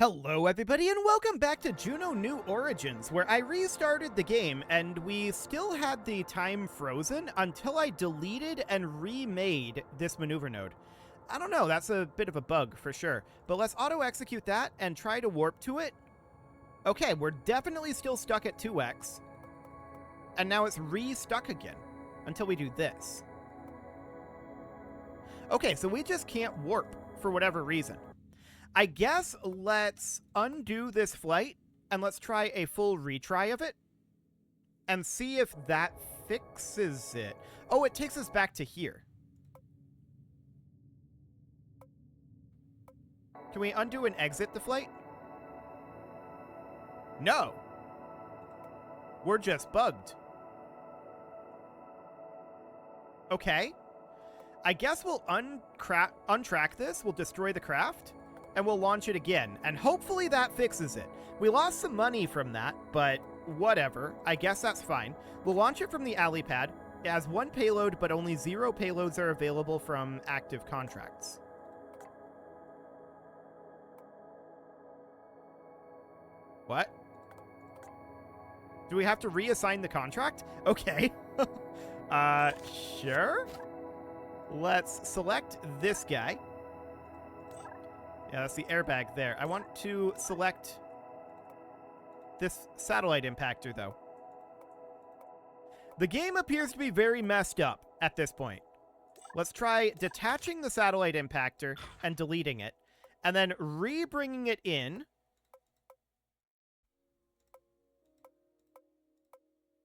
Hello everybody and welcome back to Juno New Origins, where I restarted the game and we still had the time frozen until I deleted and remade this maneuver node. I don't know, that's a bit of a bug for sure, but let's auto-execute that and try to warp to it. Okay, we're definitely still stuck at 2x, and now it's re-stuck again until we do this. Okay, so we just can't warp for whatever reason. I guess let's undo this flight and let's try a full retry of it and see if that fixes it. Oh, it takes us back to here. Can we undo and exit the flight? No. We're just bugged. Okay. I guess we'll untrack this. We'll destroy the craft. And we'll launch it again, and hopefully that fixes it. We lost some money from that, but whatever. I guess that's fine. We'll launch it from the alley pad. It has 1 payload, but only 0 payloads are available from active contracts. What? Do we have to reassign the contract? Okay. Sure. Let's select this guy. Yeah, that's the airbag there. I want to select this satellite impactor, though. The game appears to be very messed up at this point. Let's try detaching the satellite impactor and deleting it, and then re-bringing it in.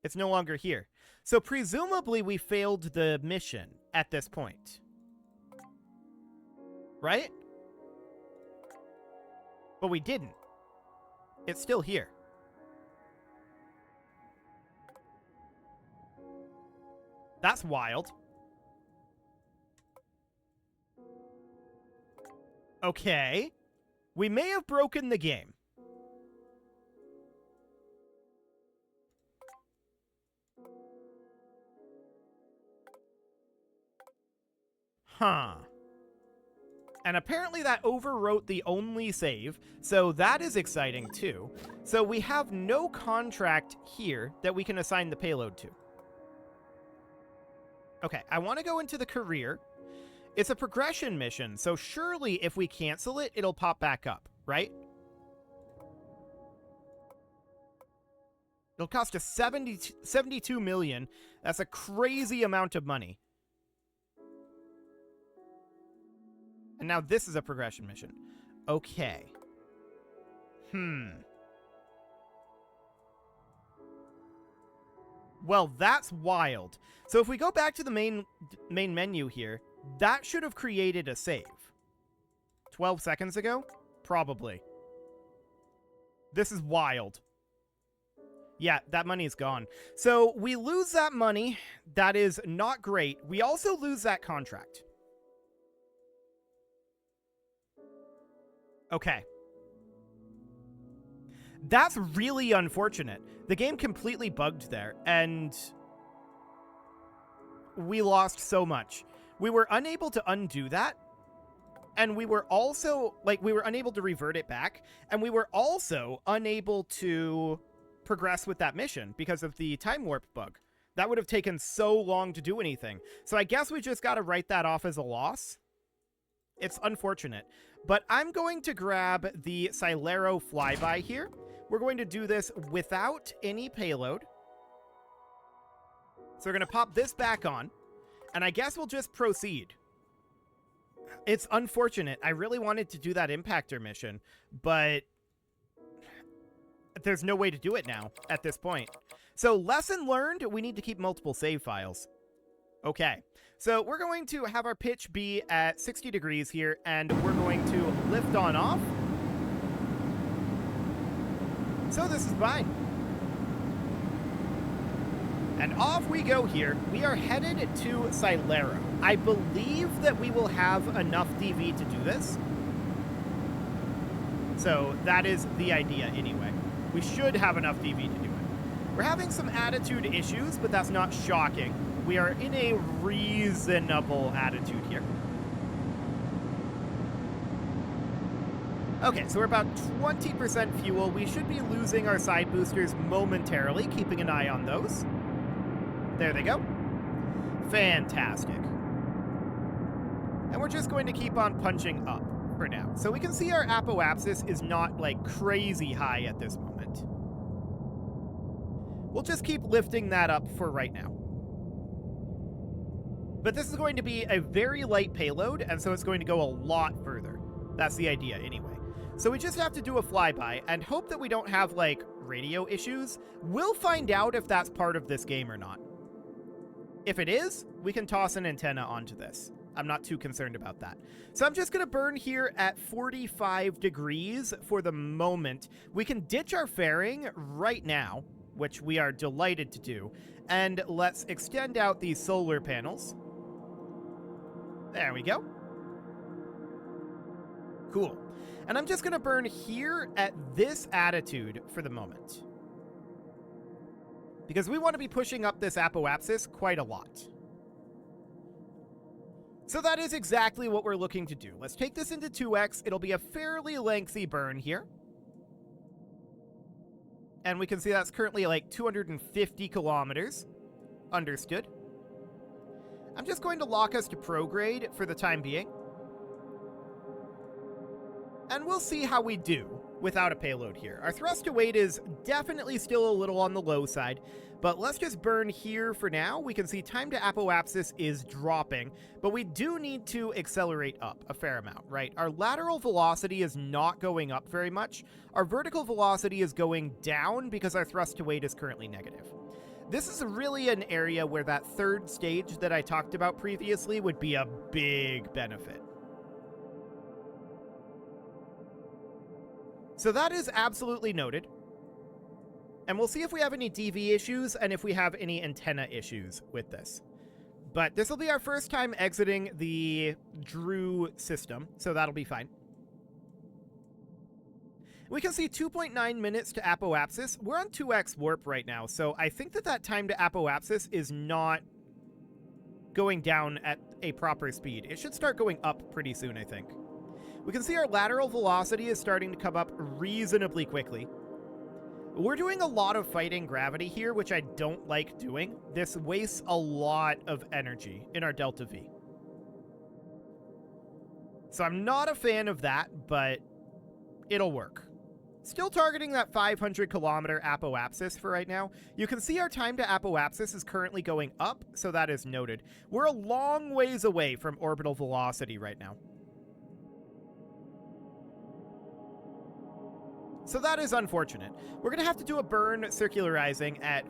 It's no longer here. So presumably we failed the mission at this point. Right? But we didn't. It's still here. That's wild. Okay. We may have broken the game. Huh. And apparently that overwrote the only save, so that is exciting too. So we have no contract here that we can assign the payload to. Okay, I want to go into the career. It's a progression mission, so surely if we cancel it, it'll pop back up, right? It'll cost us 72 million. That's a crazy amount of money. And now this is a progression mission. Okay. Well, that's wild. So if we go back to the main menu here, that should have created a save. 12 seconds ago? Probably. This is wild. Yeah, that money is gone. So we lose that money. That is not great. We also lose that contract. Okay. That's really unfortunate. The game completely bugged there, and we lost so much. We were unable to undo that, and we were also, we were unable to revert it back, and we were also unable to progress with that mission because of the time warp bug. That would have taken so long to do anything. So I guess we just got to write that off as a loss. It's unfortunate. But I'm going to grab the Cylero flyby here. We're going to do this without any payload. So we're going to pop this back on. And I guess we'll just proceed. It's unfortunate. I really wanted to do that Impactor mission, but there's no way to do it now at this point. So lesson learned, we need to keep multiple save files. Okay. So we're going to have our pitch be at 60 degrees here, and we're going to lift on off. So this is fine. And off we go here. We are headed to Cylero. I believe that we will have enough DV to do this. So that is the idea anyway. We should have enough DV to do it. We're having some attitude issues, but that's not shocking. We are in a reasonable attitude here. Okay, so we're about 20% fuel. We should be losing our side boosters momentarily, keeping an eye on those. There they go. Fantastic. And we're just going to keep on punching up for now. So we can see our apoapsis is not like crazy high at this moment. We'll just keep lifting that up for right now. But this is going to be a very light payload, and so it's going to go a lot further. That's the idea anyway. So we just have to do a flyby and hope that we don't have like radio issues. We'll find out if that's part of this game or not. If it is, we can toss an antenna onto this. I'm not too concerned about that. So I'm just going to burn here at 45 degrees for the moment. We can ditch our fairing right now, which we are delighted to do. And let's extend out these solar panels. There we go. Cool. And I'm just going to burn here at this attitude for the moment, because we want to be pushing up this apoapsis quite a lot. So that is exactly what we're looking to do. Let's take this into 2x. It'll be a fairly lengthy burn here. And we can see that's currently like 250 kilometers. Understood. I'm just going to lock us to prograde for the time being. And we'll see how we do without a payload here. Our thrust to weight is definitely still a little on the low side, but let's just burn here for now. We can see time to apoapsis is dropping, but we do need to accelerate up a fair amount, right? Our lateral velocity is not going up very much. Our vertical velocity is going down because our thrust to weight is currently negative. This is really an area where that third stage that I talked about previously would be a big benefit. So that is absolutely noted. And we'll see if we have any DV issues and if we have any antenna issues with this. But this will be our first time exiting the Drew system, so that'll be fine. We can see 2.9 minutes to apoapsis. We're on 2x warp right now, so I think that time to apoapsis is not going down at a proper speed. It should start going up pretty soon, I think. We can see our lateral velocity is starting to come up reasonably quickly. We're doing a lot of fighting gravity here, which I don't like doing. This wastes a lot of energy in our delta V. So I'm not a fan of that, but it'll work. Still targeting that 500 kilometer apoapsis for right now. You can see our time to apoapsis is currently going up, so that is noted. We're a long ways away from orbital velocity right now. So that is unfortunate. We're going to have to do a burn circularizing at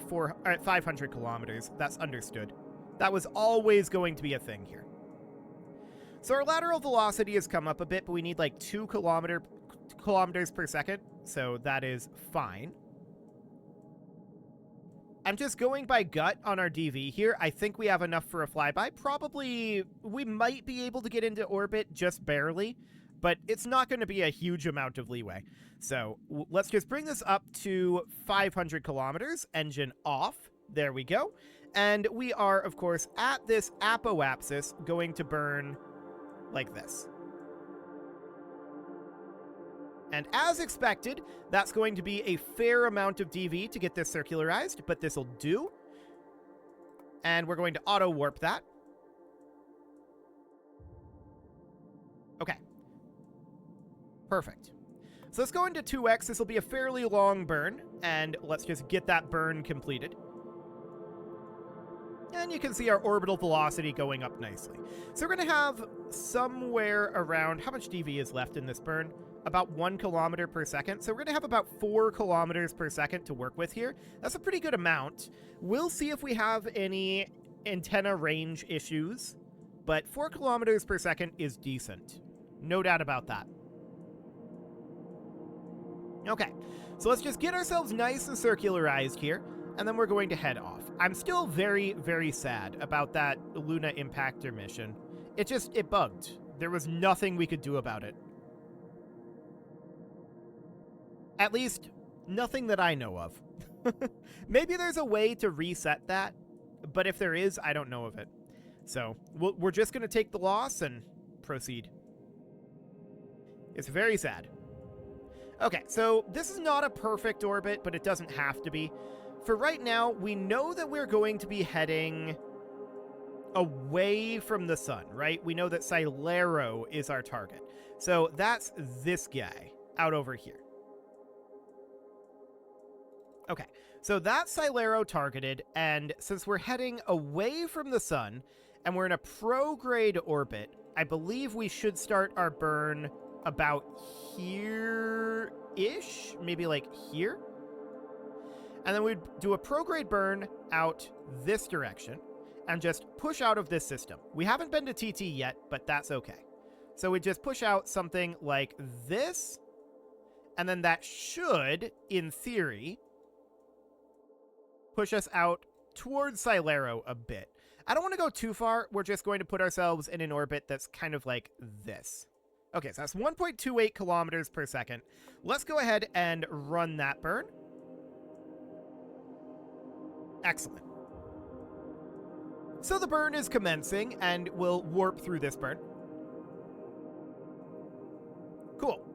500 kilometers. That's understood. That was always going to be a thing here. So our lateral velocity has come up a bit, but we need like 2 kilometers per second. So that is fine. I'm just going by gut on our DV here. I think we have enough for a flyby. Probably we might be able to get into orbit just barely, but it's not going to be a huge amount of leeway. So let's just bring this up to 500 kilometers, engine off. There we go. And we are, of course, at this apoapsis going to burn like this. And as expected, that's going to be a fair amount of DV to get this circularized, but this will do. And we're going to auto warp that. Okay. Perfect. So let's go into 2x. This will be a fairly long burn, and let's just get that burn completed. And you can see our orbital velocity going up nicely. So we're going to have somewhere around, how much DV is left in this burn? About 1 kilometer per second. So we're going to have about 4 kilometers per second to work with here. That's a pretty good amount. We'll see if we have any antenna range issues, but 4 kilometers per second is decent. No doubt about that. Okay, so let's just get ourselves nice and circularized here, and then we're going to head off. I'm still very, very sad about that Luna Impactor mission. It bugged. There was nothing we could do about it. At least, nothing that I know of. Maybe there's a way to reset that, but if there is, I don't know of it. So, we're just going to take the loss and proceed. It's very sad. Okay, so this is not a perfect orbit, but it doesn't have to be. For right now, we know that we're going to be heading away from the sun, right? We know that Cylero is our target. So that's this guy out over here. Okay, so that's Cylero targeted, and since we're heading away from the sun, and we're in a prograde orbit, I believe we should start our burn about here-ish? Maybe like here? And then we'd do a prograde burn out this direction and just push out of this system. We haven't been to TT yet, but that's okay. So we just push out something like this, and then that should, in theory, push us out towards Cylero a bit. I don't want to go too far. We're just going to put ourselves in an orbit that's kind of like this. Okay, so that's 1.28 kilometers per second. Let's go ahead and run that burn. Excellent. So the burn is commencing, and we'll warp through this burn. Cool.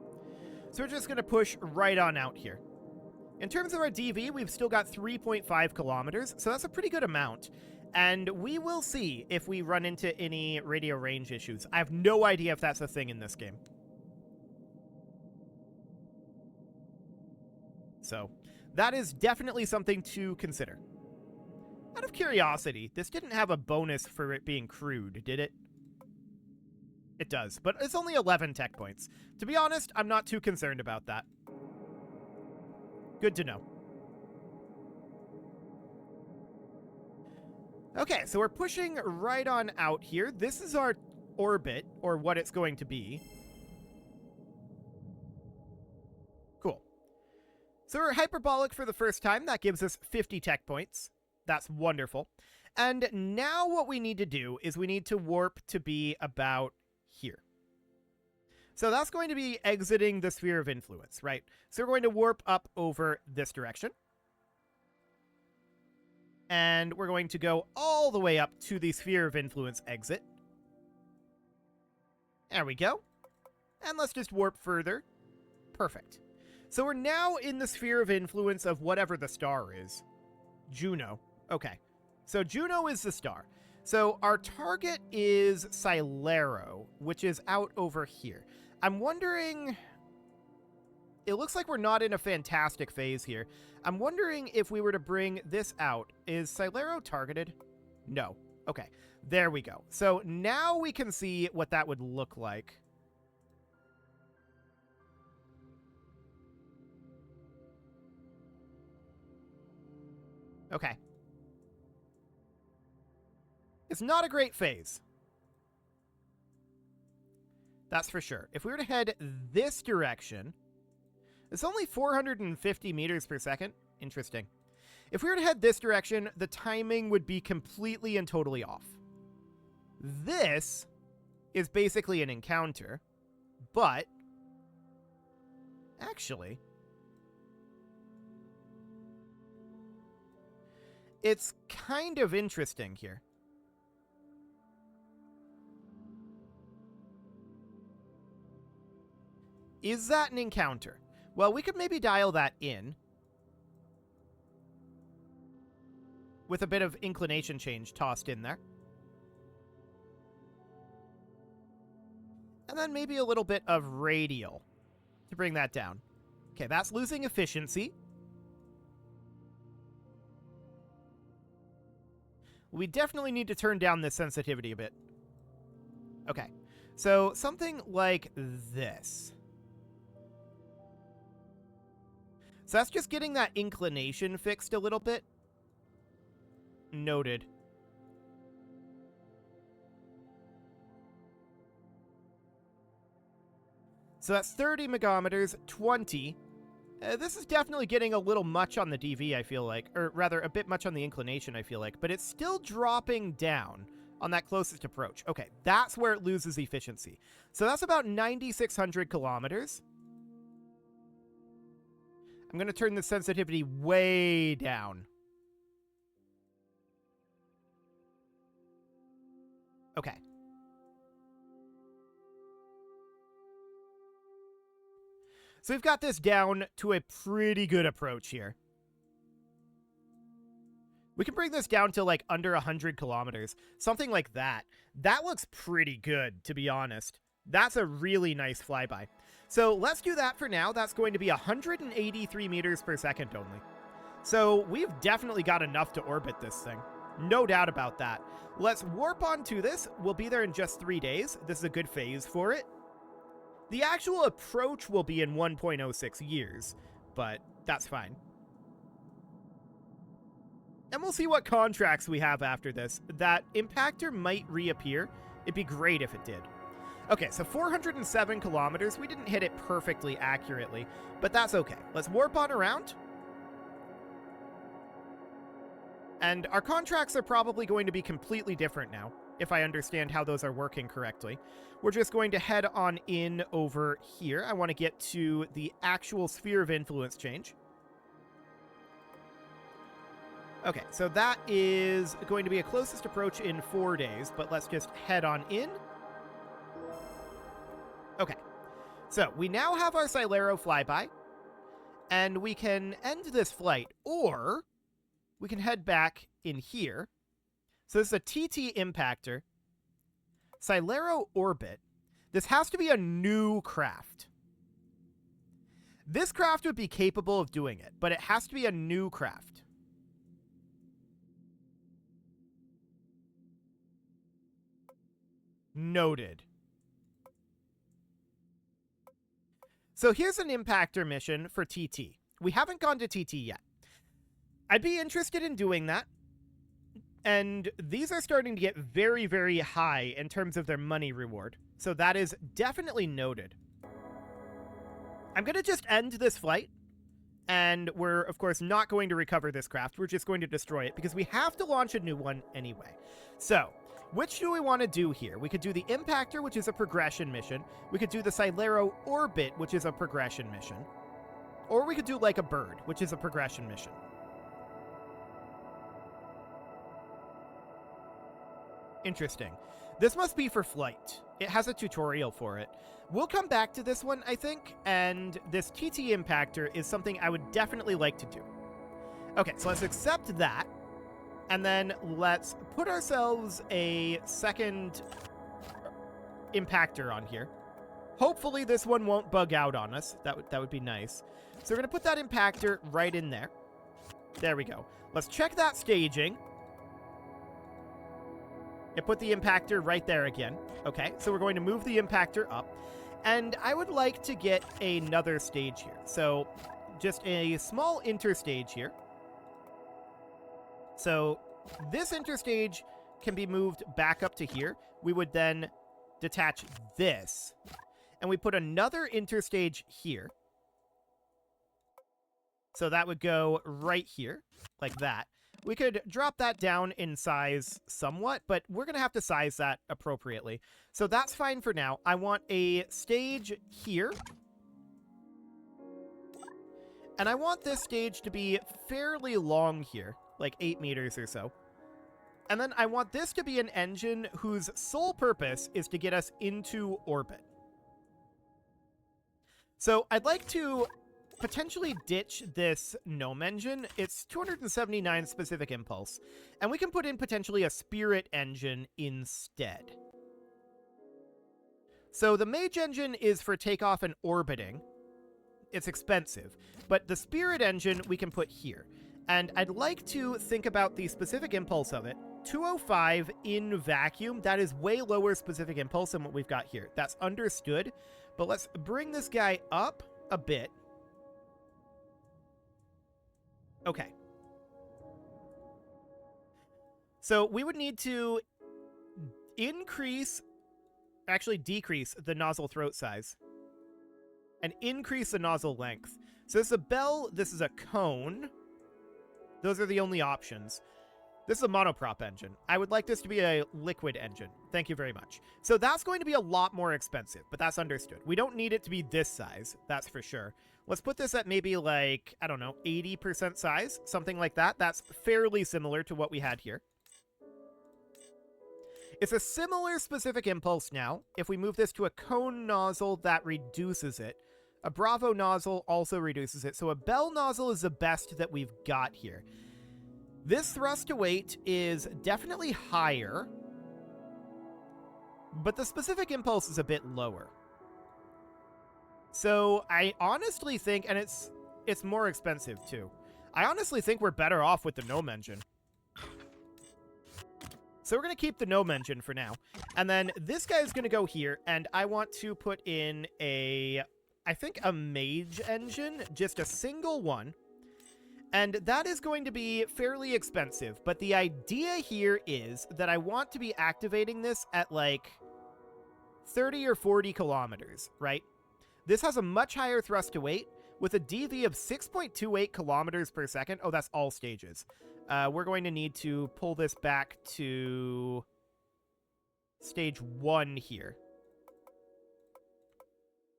So we're just going to push right on out here. In terms of our DV, we've still got 3.5 kilometers, so that's a pretty good amount. And we will see if we run into any radio range issues. I have no idea if that's a thing in this game. So that is definitely something to consider. Out of curiosity, this didn't have a bonus for it being crewed, did it? It does, but it's only 11 tech points. To be honest, I'm not too concerned about that. Good to know. Okay, so we're pushing right on out here. This is our orbit, or what it's going to be. Cool. So we're hyperbolic for the first time. That gives us 50 tech points. That's wonderful. And now what we need to do is we need to warp to be about here. So that's going to be exiting the sphere of influence, right? So we're going to warp up over this direction. And we're going to go all the way up to the sphere of influence exit. There we go. And let's just warp further. Perfect. So we're now in the sphere of influence of whatever the star is. Juno. Okay. So Juno is the star. So our target is Cylero, which is out over here. I'm wondering... It looks like we're not in a fantastic phase here. I'm wondering if we were to bring this out. Is Cylero targeted? No. Okay. There we go. So now we can see what that would look like. Okay. It's not a great phase. That's for sure. If we were to head this direction, it's only 450 meters per second. Interesting. If we were to head this direction, the timing would be completely and totally off. This is basically an encounter, but actually, it's kind of interesting here. Is that an encounter? Well, we could maybe dial that in with a bit of inclination change tossed in there. And then maybe a little bit of radial to bring that down. Okay, that's losing efficiency. We definitely need to turn down this sensitivity a bit. Okay, so something like this. So that's just getting that inclination fixed a little bit. Noted. So that's 30 megometers, 20. This is definitely getting a little much on the DV, I feel like. Or rather, a bit much on the inclination, I feel like. But it's still dropping down on that closest approach. Okay, that's where it loses efficiency. So that's about 9,600 kilometers. I'm going to turn the sensitivity way down. Okay. So we've got this down to a pretty good approach here. We can bring this down to like under 100 kilometers, something like that. That looks pretty good, to be honest. That's a really nice flyby. So let's do that for now. That's going to be 183 meters per second only. So we've definitely got enough to orbit this thing. No doubt about that. Let's warp onto this. We'll be there in just 3 days. This is a good phase for it. The actual approach will be in 1.06 years, but that's fine. And we'll see what contracts we have after this. That Impactor might reappear. It'd be great if it did. Okay, so 407 kilometers. We didn't hit it perfectly accurately, but that's okay. Let's warp on around. And our contracts are probably going to be completely different now, if I understand how those are working correctly. We're just going to head on in over here. I want to get to the actual sphere of influence change. Okay, so that is going to be a closest approach in 4 days, but let's just head on in. Okay, so we now have our Cylero flyby, and we can end this flight, or we can head back in here. So this is a TT Impactor. Cylero Orbit. This has to be a new craft. This craft would be capable of doing it, but it has to be a new craft. Noted. So here's an Impactor mission for TT. We haven't gone to TT yet. I'd be interested in doing that. And these are starting to get very, very high in terms of their money reward. So that is definitely noted. I'm going to just end this flight. And we're, of course, not going to recover this craft. We're just going to destroy it because we have to launch a new one anyway. So, which do we want to do here? We could do the Impactor, which is a progression mission. We could do the Cylero Orbit, which is a progression mission. Or we could do like a bird, which is a progression mission. Interesting. This must be for flight. It has a tutorial for it. We'll come back to this one, I think, and this TT Impactor is something I would definitely like to do. Okay, so let's accept that, and then let's put ourselves a second Impactor on here. Hopefully this one won't bug out on us. That would be nice. So we're going to put that Impactor right in there. There we go. Let's check that staging. It put the Impactor right there again. Okay, so we're going to move the Impactor up. And I would like to get another stage here. So just a small interstage here. So this interstage can be moved back up to here. We would then detach this. And we put another interstage here. So that would go right here, like that. We could drop that down in size somewhat, but we're going to have to size that appropriately. So that's fine for now. I want a stage here. And I want this stage to be fairly long here, like 8 meters or so. And then I want this to be an engine whose sole purpose is to get us into orbit. So I'd like to potentially ditch this gnome engine. It's 279 specific impulse, and we can put in potentially a spirit engine instead. So the mage engine is for takeoff and orbiting. It's expensive, but the spirit engine we can put here. And I'd like to think about the specific impulse of it. 205 in vacuum. That is way lower specific impulse than what we've got here. That's understood, but let's bring this guy up a bit. Okay. So we would need to decrease the nozzle throat size and increase the nozzle length. So this is a bell, this is a cone. Those are the only options. This is a monoprop engine. I would like this to be a liquid engine. Thank you very much. So that's going to be a lot more expensive, but that's understood. We don't need it to be this size, that's for sure. Let's put this at maybe like, I don't know, 80% size, something like that. That's fairly similar to what we had here. It's a similar specific impulse now. If we move this to a cone nozzle, that reduces it A Bravo nozzle also reduces it. So a Bell nozzle is the best that we've got here. This thrust to weight is definitely higher, but the specific impulse is a bit lower. So I honestly think, and it's more expensive too. I honestly think we're better off with the Gnome engine. So we're going to keep the Gnome engine for now. And then this guy is going to go here, and I want to put in I think a Mage engine, just a single one. And that is going to be fairly expensive. But the idea here is that I want to be activating this at like 30 or 40 kilometers, right? This has a much higher thrust to weight with a DV of 6.28 kilometers per second. Oh, that's all stages. We're going to need to pull this back to stage 1 here.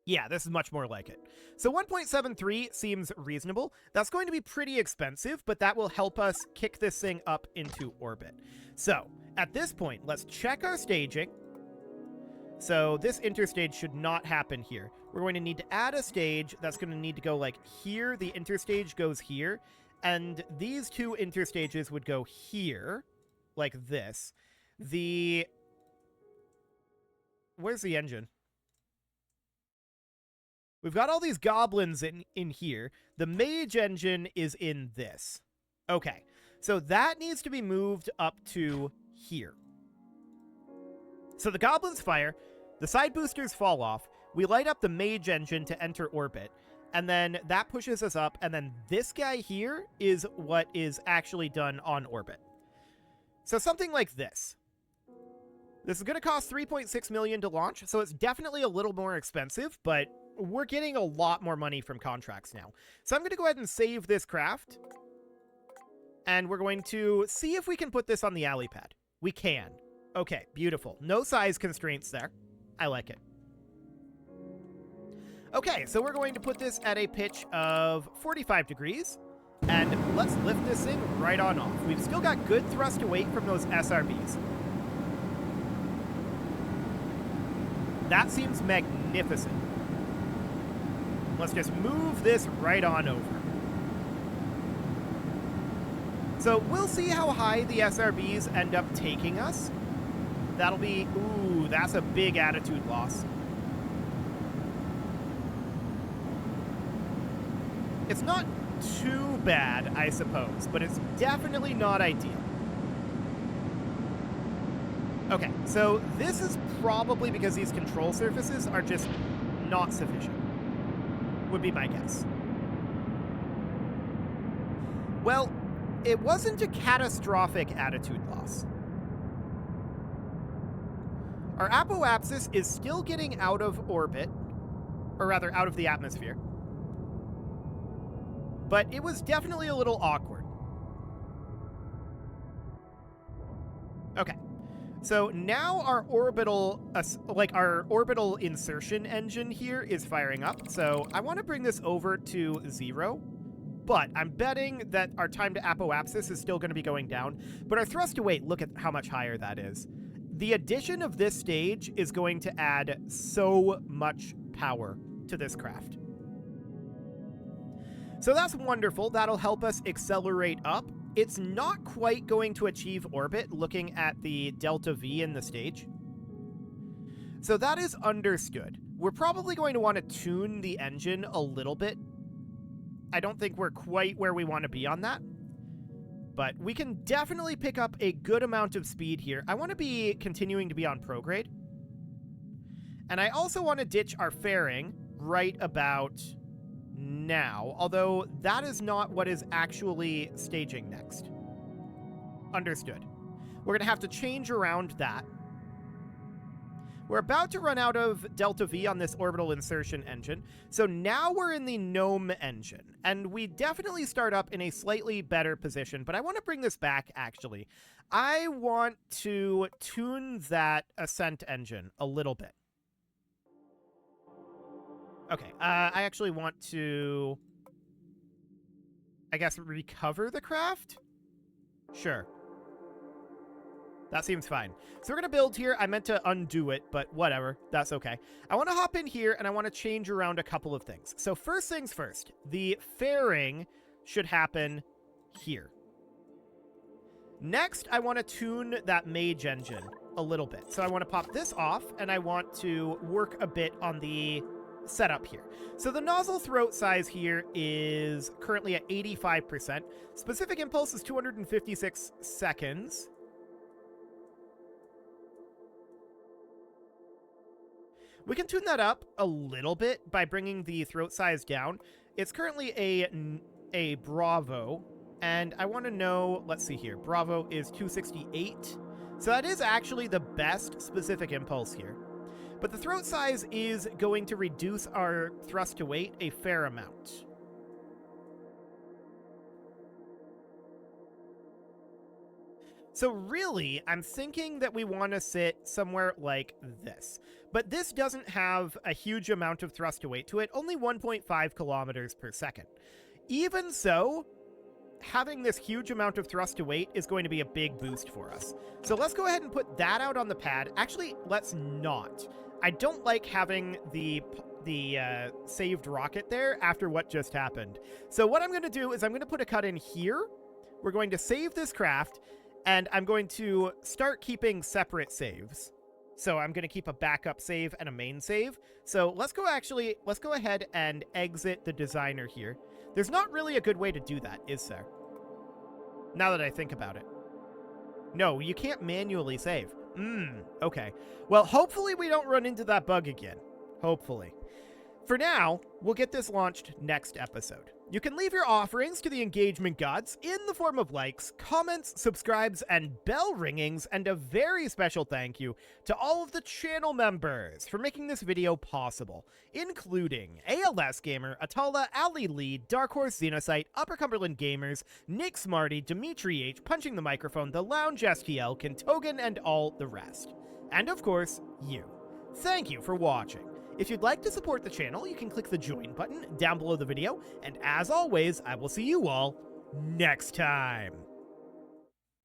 Yeah, this is much more like it. So 1.73 seems reasonable. That's going to be pretty expensive, but that will help us kick this thing up into orbit. So at this point, let's check our staging. So this interstage should not happen here. We're going to need to add a stage that's going to need to go like here. The interstage goes here. And these two interstages would go here, like this. Where's the engine? We've got all these goblins in here. The Mage engine is in this. Okay, so that needs to be moved up to here. So the goblins fire, the side boosters fall off, we light up the Mage engine to enter orbit, and then that pushes us up, and then this guy here is what is actually done on orbit. So something like this. This is going to cost $3.6 million to launch, so it's definitely a little more expensive, but we're getting a lot more money from contracts now. So I'm going to go ahead and save this craft, and we're going to see if we can put this on the alley pad. We can. Okay, beautiful. No size constraints there. I like it. Okay, so we're going to put this at a pitch of 45 degrees, and let's lift this thing right on off. We've still got good thrust to weight from those SRBs. That seems magnificent. Let's just move this right on over. So we'll see how high the SRBs end up taking us. That'll be, ooh, that's a big attitude loss. It's not too bad, I suppose, but it's definitely not ideal. Okay, so this is probably because these control surfaces are just not sufficient, would be my guess. Well, it wasn't a catastrophic attitude loss. Our apoapsis is still getting out of orbit, or rather out of the atmosphere. But it was definitely a little awkward. Okay. So now our orbital insertion engine here is firing up. So I want to bring this over to 0. But I'm betting that our time to apoapsis is still going to be going down. But our thrust to weight, look at how much higher that is. The addition of this stage is going to add so much power to this craft. So that's wonderful. That'll help us accelerate up. It's not quite going to achieve orbit looking at the delta V in the stage. So that is understood. We're probably going to want to tune the engine a little bit. I don't think we're quite where we want to be on that. But we can definitely pick up a good amount of speed here. I want to be continuing to be on prograde. And I also want to ditch our fairing right about now, although that is not what is actually staging next. Understood. We're going to have to change around that. We're about to run out of delta V on this orbital insertion engine, so now we're in the Gnome engine, and we definitely start up in a slightly better position, but I want to bring this back, actually. I want to tune that Ascent engine a little bit. Okay, I actually want to, I guess, recover the craft? Sure. That seems fine. So we're going to build here. I meant to undo it, but whatever. That's okay. I want to hop in here, and I want to change around a couple of things. So first things first, the fairing should happen here. Next, I want to tune that mage engine a little bit. So I want to pop this off, and I want to work a bit on the setup here. So the nozzle throat size here is currently at 85%. Specific impulse is 256 seconds. We can tune that up a little bit by bringing the throat size down. It's currently a Bravo, and I want to know, let's see here, Bravo is 268. So that is actually the best specific impulse here. But the throat size is going to reduce our thrust to weight a fair amount. So really, I'm thinking that we want to sit somewhere like this. But this doesn't have a huge amount of thrust to weight to it, only 1.5 kilometers per second. Even so, having this huge amount of thrust to weight is going to be a big boost for us. So let's go ahead and put that out on the pad. Actually, let's not. I don't like having the saved rocket there after what just happened. So what I'm going to do is I'm going to put a cut in here. We're going to save this craft, and I'm going to start keeping separate saves. So I'm going to keep a backup save and a main save. So let's go ahead and exit the designer here. There's not really a good way to do that, is there? Now that I think about it. No, you can't manually save. Okay. Well, hopefully we don't run into that bug again. Hopefully. For now, we'll get this launched next episode. You can leave your offerings to the engagement gods in the form of likes, comments, subscribes, and bell ringings, and a very special thank you to all of the channel members for making this video possible, including ALS Gamer, Atala, Ali Lee, Dark Horse Xenocyte, Upper Cumberland Gamers, Nick Smarty, Dimitri H, Punching the Microphone, The Lounge STL, Kentogan, and all the rest. And of course, you. Thank you for watching. If you'd like to support the channel, you can click the join button down below the video, and as always, I will see you all next time.